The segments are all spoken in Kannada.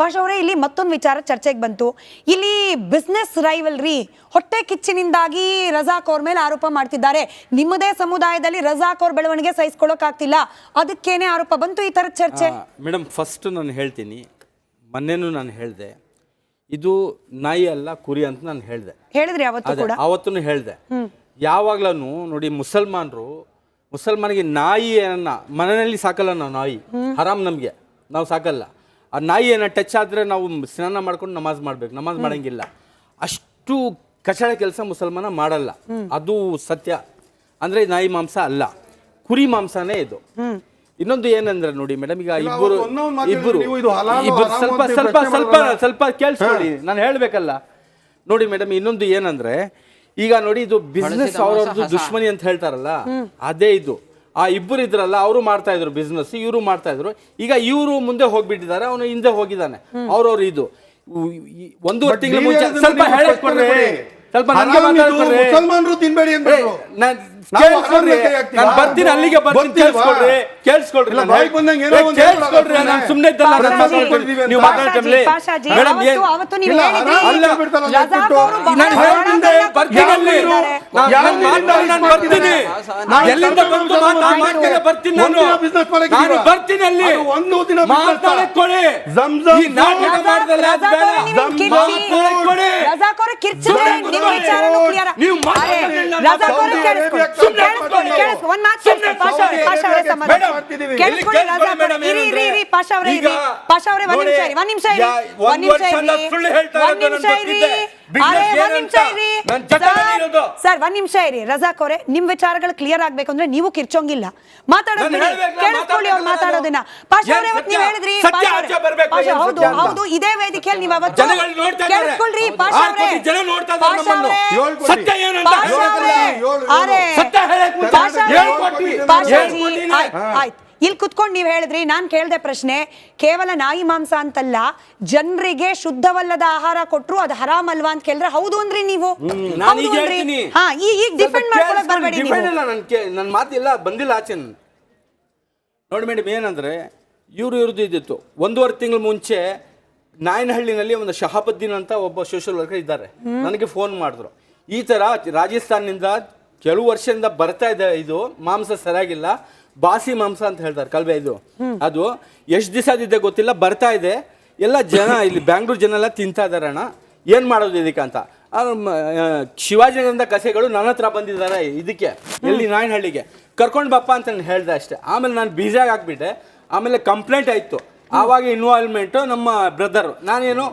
ಪಾಷಾ ಅವರೇ, ಇಲ್ಲಿ ಮತ್ತೊಂದು ವಿಚಾರ ಚರ್ಚೆಗೆ ಬಂತು. ಇಲ್ಲಿ ಬಿಸ್ನೆಸ್ ರೈವಲ್ರಿ, ಹೊಟ್ಟೆ ಕಿಚ್ಚಿನಿಂದಾಗಿ ರಜಾಕ್ ಅವ್ರ ಮೇಲೆ ಆರೋಪ ಮಾಡ್ತಿದ್ದಾರೆ. ನಿಮ್ಮದೇ ಸಮುದಾಯದಲ್ಲಿ ರಜಾಕ್ ಅವ್ರ ಬೆಳವಣಿಗೆ ಸಹಿಸ್ಕೊಳ್ಳೋಕ್ ಆಗ್ತಿಲ್ಲ, ಅದಕ್ಕೇನೆ ಆರೋಪ ಬಂತು, ಈ ತರ ಚರ್ಚೆ. ಮೇಡಮ್, ಫಸ್ಟ್ ನಾನು ಹೇಳ್ತೀನಿ, ಮೊನ್ನೆನೂ ನಾನು ಹೇಳಿದೆ, ಇದು ನಾಯಿ ಅಲ್ಲ ಕುರಿ ಅಂತ ನಾನು ಹೇಳಿದ್ರಿ ಅವತ್ತು ಕೂಡ. ಅವತ್ತು ಹೇಳಿದೆ. ಯಾವಾಗ್ಲೂ ನೋಡಿ, ಮುಸಲ್ಮಾನಿಗೆ ನಾಯಿ ಮನೆಯಲ್ಲಿ ಸಾಕಲ್ಲ ನಾವು. ನಾಯಿ ಹರಾಮ್, ನಮಗೆ ನಾವು ಸಾಕಲ್ಲ. ಆ ನಾಯಿ ಟಚ್ ಆದ್ರೆ ನಾವು ಸ್ನಾನ ಮಾಡ್ಕೊಂಡು ನಮಾಜ್ ಮಾಡ್ಬೇಕು, ನಮಾಜ್ ಮಾಡಂಗಿಲ್ಲ. ಅಷ್ಟು ಕಚಡ ಕೆಲಸ ಮುಸಲ್ಮಾನ ಮಾಡಲ್ಲ, ಅದು ಸತ್ಯ. ಅಂದ್ರೆ ನಾಯಿ ಮಾಂಸ ಅಲ್ಲ, ಕುರಿ ಮಾಂಸನೇ ಇದು. ಇನ್ನೊಂದು ಏನಂದ್ರೆ ನೋಡಿ ಮೇಡಮ್, ಈಗ ಇಬ್ಬರು ಸ್ವಲ್ಪ ಸ್ವಲ್ಪ ಸ್ವಲ್ಪ ಸ್ವಲ್ಪ ಕೇಳಿಸ್ಕೊಳ್ಳಿ, ನಾನು ಹೇಳ್ಬೇಕಲ್ಲ. ನೋಡಿ ಮೇಡಮ್, ಇನ್ನೊಂದು ಏನಂದ್ರೆ, ಈಗ ನೋಡಿ, ಇದು ಬಿಸ್ನೆಸ್ ಅವ್ರವ್ರದ್ದು ದುಶ್ಮನಿ ಅಂತ ಹೇಳ್ತಾರಲ್ಲ, ಅದೇ ಇದು. ಆ ಇಬ್ಬರು ಇದ್ರಲ್ಲ, ಅವರು ಮಾಡ್ತಾ ಇದ್ರು ಬಿಸ್ನೆಸ್, ಇವರು ಮಾಡ್ತಾ ಇದ್ರು. ಈಗ ಇವರು ಮುಂದೆ ಹೋಗ್ಬಿಟ್ಟಿದ್ದಾರೆ, ಅವನು ಹಿಂದೆ ಹೋಗಿದ್ದಾನೆ. ಅವ್ರವ್ರು ಇದು 1.5 ತಿಂಗಳು ಮುಂಚೆ ಸ್ವಲ್ಪ ಹೇಳ್ಕೊಡ್ರಿ, ಸ್ವಲ್ಪ ಮುಸಲ್ಮಾನರು ತಿನ್ಬೇಡಿ ಅಂತ ನಾನು ಬರ್ತೀನಿ, ಅಲ್ಲಿಗೆ ಬರ್ತೀನಿ, ಕೇಳಿಸ್ಕೊಳ್ರಿ, ಕೇಳಿಸ್ಕೊಳ್ರಿ, ಸುಮ್ಮನೆ ನೀವು ಮಾತಾಡ್ತೀವಿ ಮೇಡಮ್. ಬರ್ತೀನಿ, ಎಲ್ಲಿಂದ ಬಂದು ಬರ್ತೀನಿ, ನಾನು ಬರ್ತೀನಿ, ಅಲ್ಲಿ ಮಾತಾಡ್ಕೊಳ್ಳಿ. ನಾಟಕ ಮಾಡಿದಲ್ಲ, ನೀವು ರಜಾಕ್ ಅವರೇ, ನಿಮ್ ವಿಚಾರಗಳು ಕ್ಲಿಯರ್ ಆಗ್ಬೇಕು ಅಂದ್ರೆ ನೀವು ಕಿರ್ಚೋಂಗಿಲ್ಲ, ಮಾತಾಡೋದು ಕೇಳಿಸ್ಕೊಳ್ಳಿ, ಅವ್ರು ಮಾತಾಡೋದನ್ನ. ಪಾಷಾ ಅವರೇ, ಇವತ್ತು ನೀವು ಹೇಳಿದ್ರಿ, ಹೌದು ಹೌದು, ಇದೇ ವೇದಿಕೆಯಲ್ಲಿ ನೀವು ಅವತ್ತು ಕೇಳಿಸ್ಕೊಳ್ರಿ. ಪಾಷಾ ಅವರೇ, ಇಲ್ಲಿ ಕುತ್ಕೊಂಡು ನೀವ್ ಹೇಳಿದ್ರಿ, ನಾನ್ ಕೇಳ್ದೆ ಪ್ರಶ್ನೆ, ಕೇವಲ ನಾಯಿ ಮಾಂಸ ಅಂತಲ್ಲ, ಜನರಿಗೆ ಶುದ್ಧವಲ್ಲದ ಆಹಾರ ಕೊಟ್ರು ಅದು ಹರಾಮ್ ಅಲ್ವಾ ಅಂತ ಕೇಳಿದ್ರೆ ಹೌದು ಅಂದ್ರಿ ನೀವು. ಈಗ ಡಿಫೆಂಡ್ ಮಾಡ್ಕೊಳಕ್ ಬರಬೇಡಿ. ನನ್ನ ಮಾತಿಲ್ಲ, ಬಂದಿಲ್ಲ ಆಚೆ. ನೋಡಿ ಮೇಡಮ್, ಏನಂದ್ರೆ ಇವ್ರದ್ದು ಇದ್ದಿತ್ತು 1.5 ತಿಂಗಳು ಮುಂಚೆ ನಾಯನಹಳ್ಳಿನಲ್ಲಿ ಒಂದು ಶಹಾಬುದ್ದೀನ್ ಅಂತ ಒಬ್ಬ ಸೋಷಿಯಲ್ ವರ್ಕರ್ ಇದ್ದಾರೆ, ನನಗೆ ಫೋನ್ ಮಾಡಿದ್ರು. ಈ ತರ ರಾಜಸ್ಥಾನದಿಂದ ಕೆಲವು ವರ್ಷದಿಂದ ಬರ್ತಾ ಇದೆ, ಇದು ಮಾಂಸ ಸರಿಯಾಗಿಲ್ಲ, ಬಾಸಿ ಮಾಂಸ ಅಂತ ಹೇಳ್ತಾರೆ, ಕಲ್ಬೆ ಇದು. ಅದು ಎಷ್ಟು ದಿವಸದಿದೆ ಗೊತ್ತಿಲ್ಲ, ಬರ್ತಾ ಇದೆ. ಎಲ್ಲ ಜನ ಇಲ್ಲಿ ಬ್ಯಾಂಗ್ಳೂರ್ ಜನ ಎಲ್ಲ ತಿಂತಾ ಇದಾರೆ ಅಣ್ಣ, ಏನ್ ಮಾಡೋದು ಇದಕ್ಕೆ ಅಂತ. ಶಿವಾಜಿನಗರದ ಕಸೆಗಳು ನನ್ನ ಹತ್ರ ಬಂದಿದ್ದಾರೆ ಇದಕ್ಕೆ, ಎಲ್ಲಿ ನಾಯನಹಳ್ಳಿಗೆ ಕರ್ಕೊಂಡು ಬಪ್ಪ ಅಂತ ಹೇಳ್ದೆ ಅಷ್ಟೇ. ಆಮೇಲೆ ನಾನು ಬೀಜಾಗಿ ಹಾಕ್ಬಿಟ್ಟೆ. ಆಮೇಲೆ ಕಂಪ್ಲೇಂಟ್ ಆಯ್ತು. ಆವಾಗ ಇನ್ವಾಲ್ವ್ಮೆಂಟ್ ನಮ್ಮ ಬ್ರದರ್, ನಾನೇನು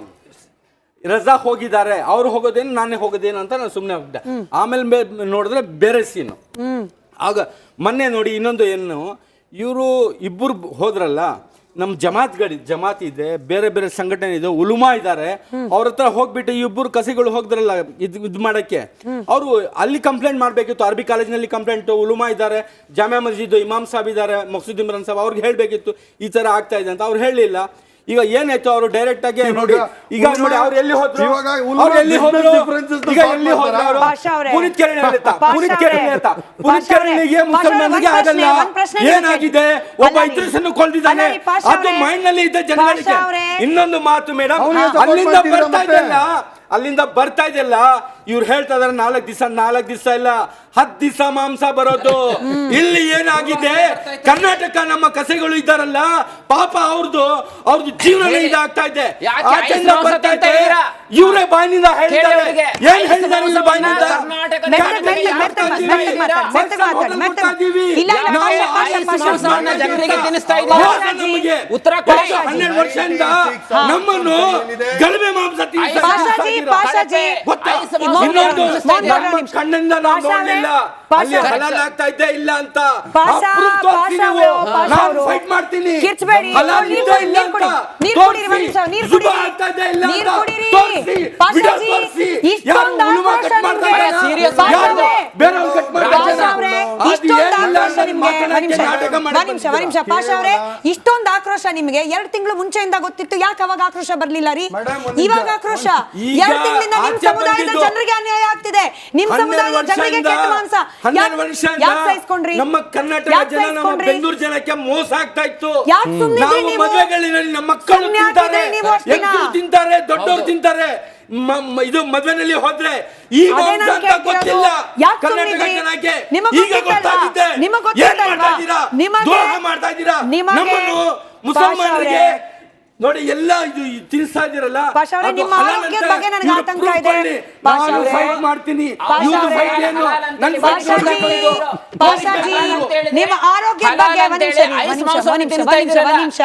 ರಜಾ ಹೋಗಿದ್ದಾರೆ, ಅವ್ರು ಹೋಗೋದೇನು ನಾನೇ ಹೋಗೋದೇನು ಅಂತ ನಾನು ಸುಮ್ಮನೆ ಹೋಗಿದ್ದೆ. ಆಮೇಲೆ ನೋಡಿದ್ರೆ ಬೇರೆ ಸೀನು. ಆಗ ಮೊನ್ನೆ ನೋಡಿ, ಇನ್ನೊಂದು ಏನು, ಇವರು ಇಬ್ಬರು ಹೋದ್ರಲ್ಲ, ನಮ್ಮ ಜಮಾತ್ ಇದೆ, ಬೇರೆ ಬೇರೆ ಸಂಘಟನೆ ಇದೆ, ಉಲುಮಾ ಇದ್ದಾರೆ, ಅವ್ರ ಹತ್ರ ಹೋಗ್ಬಿಟ್ಟು ಇಬ್ಬರು ಕಸಿಗಳು ಹೋಗಿದ್ರಲ್ಲ ಇದು ಮಾಡಕ್ಕೆ, ಅವರು ಅಲ್ಲಿ ಕಂಪ್ಲೇಂಟ್ ಮಾಡ್ಬೇಕಿತ್ತು. ಅರಬಿ ಕಾಲೇಜಿನಲ್ಲಿ ಕಂಪ್ಲೇಂಟ್, ಉಲುಮಾ ಇದ್ದಾರೆ, ಜಾಮಿಯಾ ಮಸ್ಜಿದ್ ಇಮಾಮ್ ಸಾಬ್ ಇದ್ದಾರೆ, ಮಕ್ಸೂದ್ ಇಮ್ರಾನ್ ಸಾಬ್, ಅವ್ರಿಗೆ ಹೇಳ್ಬೇಕಿತ್ತು ಈ ತರ ಆಗ್ತಾ ಇದೆ ಅಂತ. ಅವ್ರು ಹೇಳಲಿಲ್ಲ. ಈಗ ಏನಾಯ್ತು, ಅವರು ಡೈರೆಕ್ಟ್ ಆಗಿ ನೋಡಿ, ಈಗ ನೋಡಿ ಅವ್ರು ಎಲ್ಲಿ ಹೋದ್ರು, ಮುಸಲ್ಮಾನಿಗೆ ಆಗಲ್ಲ. ಏನಾಗಿದೆ, ಒಬ್ಬ ಇದ್ರಿಸನ್ನು ಕೊಲ್ದಿದ್ದಾನೆ, ಅದು ಮೈಂಡ್ ನಲ್ಲಿ ಇದ್ದ ಜನಗಳಿಗೆ. ಇನ್ನೊಂದು ಮಾತು ಮೇಡಮ್, ಅಲ್ಲಿಂದ ಬರ್ತಾ ಇದೆಯಲ್ಲ, ಇವ್ರು ಹೇಳ್ತಾ ಇದಾರೆ 4 ದಿವಸ ಇಲ್ಲ, 10 ದಿವಸ ಮಾಂಸ ಬರೋದು. ಇಲ್ಲಿ ಏನಾಗಿದೆ, ಕರ್ನಾಟಕ ನಮ್ಮ ಕಸೆಗಳು ಇದ್ದಾರಲ್ಲ, ಪಾಪ ಅವ್ರದ್ದು ಜೀವನ ಇದಾಗ್ತಾ ಇದೆ. ಆಚೆಯಿಂದ ಬರ್ತಾ ಇದೆ, ಇವರೇ ಬಾಯಿನಿಂದ ಹೇಳ್ತಾರೆ. ಏನ್ ಹೇಳ್ತಾರೆ ಇವ್ರ ಬಾಯಿನಿಂದ? 12 ವರ್ಷದಿಂದ ನಮ್ಮನ್ನು ಗಲಭೆ ಮಾಂಸ ಕಣ್ಣಿಂದ ನಾವು ನೋಡ್ಲಿಲ್ಲ, ಅಲ್ಲಿ ಹಲಾಲ್ ಆಗ್ತಾ ಇದ್ದೆ ಇಲ್ಲ ಅಂತ ನಾನು ಫೈಟ್ ಮಾಡ್ತೀನಿ. ಹಲಾಲ್ ಇದ್ದೇ ಇಲ್ಲ ಅಂತ ಜುಬಾ ಆಗ್ತಾ ಇದ್ದೆ ಇಲ್ಲ ಅಂತ ತೋರಿಸಿ, ವಿಡಿಯೋ ತೋರಿಸಿ. ಯಾರು ಉಳುಮಾ ಕಟ್ ಮಾಡ್ತಾರೆ, ಯಾರು ಬೇರೆಯವ್ರು ಕಟ್ ಮಾಡ್ತಾರೆ. ಇಷ್ಟೊಂದು ಅದೇನಿಲ್ಲ, ಆಕ್ರೋಶ ನಾನು ನಿಮ್ಗೆ ಮಾತನಾಡಕ್ಕೆ ನಾಟಕ ಮಾಡಕ್ ಒಂದ್ ನಿಮಿಷ ಪಾಷಾ ಅವರೇ, ಇಷ್ಟೊಂದು ಆಕ್ರೋಶ ನಿಮ್ಗೆ 2 ತಿಂಗಳು ಮುಂಚೆಯಿಂದ ಗೊತ್ತಿತ್ತು, ಯಾಕೆ ಅವಾಗ ಆಕ್ರೋಶ ಬರ್ಲಿಲ್ಲ ರೀ? ಮೇಡಮ್, ಒಂದ್ ಇವಾಗ ನಿಮಿಷ. ಆಕ್ರೋಶ ಈಗ 2 ತಿಂಗಳಿಂದ ನಿಮ್ ಆಚೆ ಸಮುದಾಯದ ಬಂದಿದ್ದು ಜನರಿಗೆ ಅನ್ಯಾಯ ಆಗ್ತಿದೆ, ನಿಮ್ ಸಮುದಾಯದ ಜನರಿಗೆ ಕೆಟ್ಟ ಮಾಂಸ. 12 ವರ್ಷದಿಂದ ಯಾಕೆ ಸಹಿಸ್ಕೊಂಡ್ರಿ? ನಮ್ಮ ಕರ್ನಾಟಕ ಯಾಕೆ ಜನ, ನಮ್ಮ ಸಹಿಸ್ಕೊಂಡ್ರಿ? ಬೆಂಗಳೂರು ಜನಕ್ಕೆ ಮೋಸ ಆಗ್ತಾ ಇತ್ತು. ಯಾಕೆ ಸುಮ್ನಿದ್ರಿ ನಾವು ನೀವು? ಮದುವೆಗಳಲ್ಲಿ ನಮ್ಮ ಮಕ್ಕಳು ಸುಮ್ನೆ ತಿಂತಾರೆ, ಹಾಕಿದ್ರೆ ನೀವು ಅಷ್ಟೇನಾ? ಹೆಂಗಸರು ತಿಂತಾರೆ, ದೊಡ್ಡವರು ತಿಂತಾರೆ. ಇದು ಮದುವೆನಲ್ಲಿ ಹೋದ್ರೆ ಈಗ ಅದೇ ನಾನ್ ಅಂತ ಕೇಳ್ತಿರೋದು. ಗೊತ್ತಿಲ್ಲ ಯಾಕ್ ಕರ್ನಾಟಕ ಸುಮ್ನಿದ್ರಿ? ಜನಕ್ಕೆ. ನಿಮಗ್ ಈಗ ಗೊತ್ತಿತ್ತಲ್ವಾ? ಗೊತ್ತಾಗಿದೆ. ನಿಮಗ್ ಏನ್ ಗೊತ್ತಿತ್ತಲ್ವಾ? ಮಾಡ್ತಾ ಇದ್ದೀರಾ? ನಿಮಗೆ- ದ್ರೋಹ ಮಾಡ್ತಾ ಇದ್ದೀರಾ ನಿಮಗೆ- ನಮ್ಮನ್ನು ಮುಸಲ್ಮಾನರಿಗೆ. ನೋಡಿ ಎಲ್ಲ ಇದು ತಿನ್ಸ್ತಾ ಇದ್ದೀರಲ್ಲ, ಪಾಷಾ ಅವರೇ, ಅದು ನಿಮ್ಮ ಹಲಾಲ್ ಆರೋಗ್ಯದ ಅಂತ ಬಗ್ಗೆ ನನಗೆ ಇವ್ರು ಆತಂಕ proof ಇದೆ. ಕೊಡ್ಲಿ. ಪಾಷಾ ನಾನು ಅವರೇ, fight ಮಾಡ್ತೀನಿ. ಪಾಷಾ ಇವ್ರು ಅವರೇ, fight ಏನು? ನನ್ನ fight ಪಾಷಾಜಿ, ಮಾಡ್ಬೇಕು. ಪಾಷಾಜಿ, ನಿಮ್ಮ ಆರೋಗ್ಯದ ಬಗ್ಗೆ ಒಂದ್ ನಿಮಿಷ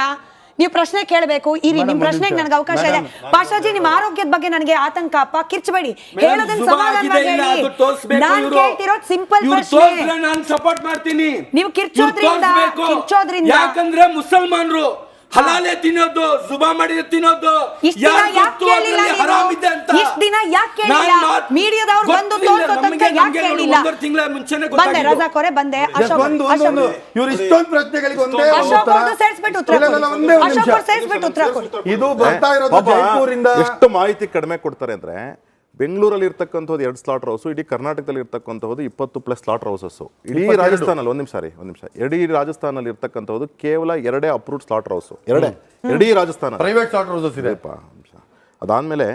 ನೀವು ಪ್ರಶ್ನೆ ಕೇಳಬೇಕು. ಇರಿ, ನಿಮ್ ಪ್ರಶ್ನೆಗೆ ನನಗೆ ಅವಕಾಶ ಇದೆ. ಪಾಷಾಜಿ, ನಿಮ್ಮ ಆರೋಗ್ಯದ ಬಗ್ಗೆ ನನಗೆ ಆತಂಕ ಅಪ್ಪ, ಕಿರ್ಚಬೇಡಿ, ಹೇಳೋದನ್ನ ಸಮಾಧಾನವಾಗಿ ಹೇಳಿ. ನಾನ್ ಕೇಳ್ತಿರೋದು ಸಿಂಪಲ್ ಪ್ರಶ್ನೆ. ನಾನು ಸಪೋರ್ಟ್ ಮಾಡ್ತೀನಿ. ನೀವು ಕಿರ್ಚೋದ್ರಿಂದ ಯಾಕಂದ್ರೆ ಮುಸಲ್ಮಾನರು ಹಲಾಲೆ ತಿನ್ನೋದು, ಜುಬಾ ಮಾಡಿ ತಿನ್ನೋದು ಇಷ್ಟ್ ದಿನ ಯಾಕೆ ಕೇಳಿಲ್ಲ ನೀವು? ಹರಾಮ್ ಇದೆ ಅಂತ. ಇಷ್ಟ್ ದಿನ ಯಾಕೆ ಕೇಳಿಲ್ಲ? ಮೀಡಿಯಾದವ್ರು ಬಂದು ತೋರ್ಸೋ ತನಕ ಯಾಕೆ ಕೇಳಿಲ್ಲ? ತಿಂಗಳ ಮುಂಚೆನೆ ಬಂದೆ ರಜಾಕ್ ಅವರೇ, ಬಂದೆ ಅಶೋಕ್ ಇವ್ರು ಇಷ್ಟೊಂದು ಪ್ರಶ್ನೆಗಳಿಗೆ ಒಂದೇ ಅಶೋಕ್ ಅವ್ರದ್ದು ಸೇರಿಸ್ಬಿಟ್ಟು ಉತ್ತರ ಇಲ್ಲ, ಕೊಡಿ. ಒಂದೇ ಒಂದು ಅಶೋಕ್ ನಿಮಿಷ. ಅವ್ರು ಸೇರಿಸ್ಬಿಟ್ಟು ಉತ್ತರ ಕೊಡಿ. ಇದು ಬರ್ತಾ ಇರೋದು ಪಾಪ ಜೈಪುರಿಂದ. ಎಷ್ಟು ಮಾಹಿತಿ ಕಡಿಮೆ ಕೊಡ್ತಾರೆ ಅಂದ್ರೆ, ಬೆಂಗಳೂರಲ್ಲಿ ಇರ್ತಕ್ಕಂಥದ್ದು 2 ಸ್ಲಾಟರ್ ಹೌಸ್, ಇಡೀ ಕರ್ನಾಟಕದಲ್ಲಿ ಇರ್ತಕ್ಕಂಥದ್ದು 20+ ಸ್ಲಾಟರ್ ಹೌಸಸ್. ಇಡೀ ರಾಜಸ್ಥಾನಲ್ಲಿ ಒಂದ್ ನಿಮಿಷ ಇಡೀ ರಾಜಸ್ಥಾನಲ್ಲಿ ಇರ್ತಕ್ಕಂಥದ್ದು ಕೇವಲ 2 ಅಪ್ರೂವ್ಡ್ ಸ್ಲಾಟರ್ ಹೌಸ್, ಇಡೀ ರಾಜಸ್ಥಾನ ಪ್ರೈವೇಟ್ ಸ್ಲಾಟರ್ ಹೌಸಸ್ ಇದೆ. ಅದಾದ್ಮೇಲೆ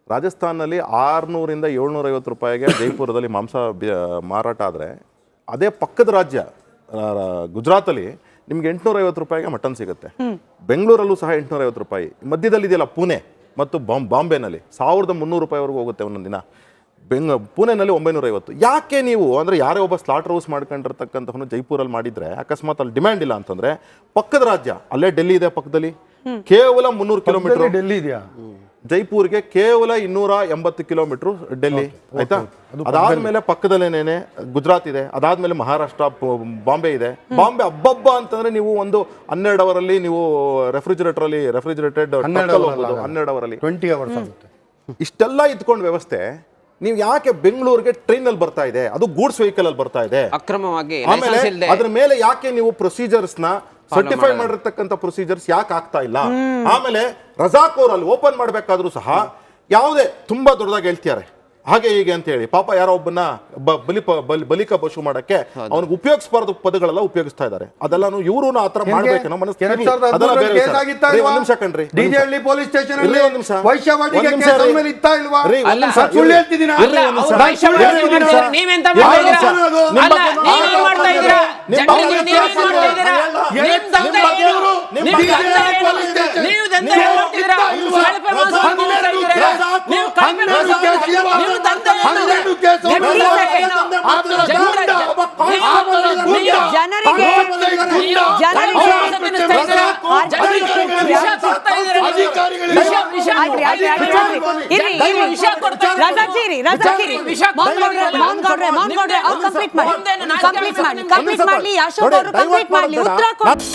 ರಾಜಸ್ಥಾನಲ್ಲಿ 600 ಇಂದ 750 ರೂಪಾಯಿಗೆ ಜೈಪುರದಲ್ಲಿ ಮಾಂಸ ಮಾರಾಟ ಆದ್ರೆ, ಅದೇ ಪಕ್ಕದ ರಾಜ್ಯ ಗುಜರಾತಲ್ಲಿ ನಿಮ್ಗೆ 850 ರೂಪಾಯಿಗೆ ಮಟನ್ ಸಿಗುತ್ತೆ. ಬೆಂಗಳೂರಲ್ಲೂ ಸಹ 850 ರೂಪಾಯಿ. ಮಧ್ಯದಲ್ಲಿ ಇದೆಯಲ್ಲ ಪುಣೆ ಮತ್ತು ಬಾಂಬೆನಲ್ಲಿ 1300 ರೂಪಾಯಿವರೆಗೂ ಹೋಗುತ್ತೆ ಒಂದೊಂದು ದಿನ. ಪುಣೆನಲ್ಲಿ 950. ಯಾಕೆ ನೀವು ಅಂದ್ರೆ ಯಾರೇ ಒಬ್ಬ ಸ್ಲಾಟರ್ ಹೌಸ್ ಮಾಡ್ಕೊಂಡಿರ್ತಕ್ಕಂಥವನು ಜೈಪುರಲ್ಲಿ ಮಾಡಿದ್ರೆ, ಅಕಸ್ಮಾತ್ ಅಲ್ಲಿ ಡಿಮ್ಯಾಂಡ್ ಇಲ್ಲ ಅಂತಂದ್ರೆ, ಪಕ್ಕದ ರಾಜ್ಯ ಅಲ್ಲೇ ಡೆಲ್ಲಿ ಇದೆ ಪಕ್ಕದಲ್ಲಿ, ಕೇವಲ 300 ಕಿಲೋಮೀಟರ್ ಡೆಲ್ಲಿ ಇದೆಯಾ? ಜೈಪುರ್ಗೆ ಕೇವಲ 280 ಕಿಲೋಮೀಟರ್ ಡೆಲ್ಲಿ, ಆಯ್ತಾ? ಅದಾದ್ಮೇಲೆ ಪಕ್ಕದಲ್ಲೇನೇನೆ ಗುಜರಾತ್ ಇದೆ, ಅದಾದ್ಮೇಲೆ ಮಹಾರಾಷ್ಟ್ರ, ಬಾಂಬೆ ಇದೆ. ಬಾಂಬೆ ಹಬ್ಬಬ್ಬ ಅಂತಂದ್ರೆ ನೀವು ಒಂದು 12 ಅವರಲ್ಲಿ ನೀವು ರೆಫ್ರಿಜರೇಟೆಡ್ 12 ಅವರಲ್ಲಿ 20 ಅವರ್ಸ್ ಆಗುತ್ತೆ. ಇಷ್ಟೆಲ್ಲ ಇದ್ಕೊಂಡ್ ವ್ಯವಸ್ಥೆ ನೀವು ಯಾಕೆ ಬೆಂಗಳೂರಿಗೆ ಟ್ರೈನ್ ಅಲ್ಲಿ ಬರ್ತಾ ಇದೆ, ಅದು ಗೂಡ್ಸ್ ವೆಹಿಕಲ್ ಅಲ್ಲಿ ಬರ್ತಾ ಇದೆ ಅಕ್ರಮವಾಗಿ. ಆಮೇಲೆ ಅದ್ರ ಮೇಲೆ ಯಾಕೆ ನೀವು ಪ್ರೊಸೀಜರ್ಸ್ ನ ಸರ್ಟಿಫೈ ಮಾಡಿರ್ತಕ್ಕಂಥ ಪ್ರೊಸೀಜರ್ಸ್ ಯಾಕೆ ಆಗ್ತಾ ಇಲ್ಲ? ಆಮೇಲೆ ರಜಾಕ್ ಅವ್ರು ಅಲ್ಲಿ ಓಪನ್ ಮಾಡ್ಬೇಕಾದ್ರೂ ಸಹ ಯಾವುದೇ ತುಂಬಾ ದೊಡ್ಡದಾಗಿ ಹೇಳ್ತಿದ್ದಾರೆ ಹಾಗೆ ಹೀಗೆ ಅಂತ ಹೇಳಿ, ಪಾಪ ಯಾರೋ ಒಬ್ಬನ ಬಲಿಕ ಪಶು ಮಾಡಕ್ಕೆ ಅವನಿಗೆ ಉಪಯೋಗಿಸಬಾರ್ದು ಪದಗಳೆಲ್ಲ ಉಪಯೋಗಿಸ್ತಾ ಇದ್ದಾರೆ. ಅದೆಲ್ಲಾನು ಇವರು ಆತರ ಮಾಡ್ಬೇಕು ನಮ್ಮ ಮನಸ್ಸು. ಒಂದ್ ನಿಮಿಷ ಕಣ್ರಿ, ಡಿಜೆಹಳ್ಳಿ ಪೊಲೀಸ್ ಸ್ಟೇಷನ್ ಇರ್ಲಿ ಒಂದ್ ನಿಮಿಷ. ವೈಶ್ಯವಾಟಿಕೆ ಕೇಸ್ ಮೇಲೆ ಇತ್ತಾ ಇಲ್ವಾ? ರೀ, ಒಂದ್ ನಿಮಿಷ. ಸುಳ್ಳು ಹೇಳ್ತಿದ್ದೀನ? ಇರ್ಲಿ ಒಂದ್ ನಿಮಿಷ. ನಾನು ಸುಳ್ಳು ಹೇಳ್ತಿದ್ದೀನ? ನೀವೆಂತ ಮಾಡ್ತಾ ಇದ್ದೀರಾ? ನಿಮ್ಮ ಅಲ್ಲ, ಬಗ್ಗೆ ನೀವೇನ್ ಮಾಡ್ತಾ ಇದ್ದೀರಾ? ನಿಮ್ಮ ಜನರಿಗೆ ಬಗ್ಗೆ ನೀವೇನ್ ಮಾಡ್ತಾ ಇದ್ದೀರಾ? ನಿಮ್ಮ ನಿಮ್ ದಂಧೆ ಬಗ್ಗೆ ಏನು? ನಿಮ್ಮ ನಿಮ್ ಬಗ್ಗೆ ದಂಧೆ ಏನು? Police station. ನೀವು ದಂಧೆ ಏನ್ ಮಾಡ್ತಿದ್ದೀರಾ? ಇಲ್ವಾ? ಕಳಪೆ ಮಾಂಸ ಮಾಡ್ತಾ ಇದ್ದೀರಾ? ನೀವು ಕಳಪೆ ಮಾಂಸ ಹನ್ನೆರಡು ಕೇಸ್ ಮಾಡ್ತಾ ಇದ್ದೀರಾ? ನೀವು ದಂಧೆ ಏನು? ಹನ್ನೆರಡು ಕೇಸ್ ಜನರಿಗೆ ಕಂಪ್ಲೀಟ್ ಮಾಡ್ಲಿ, ಅಶೋಕ್ ಅವರು ಕಂಪ್ಲೀಟ್ ಮಾಡ್ಲಿ, ಉತ್ತರ ಕೊಡಿ.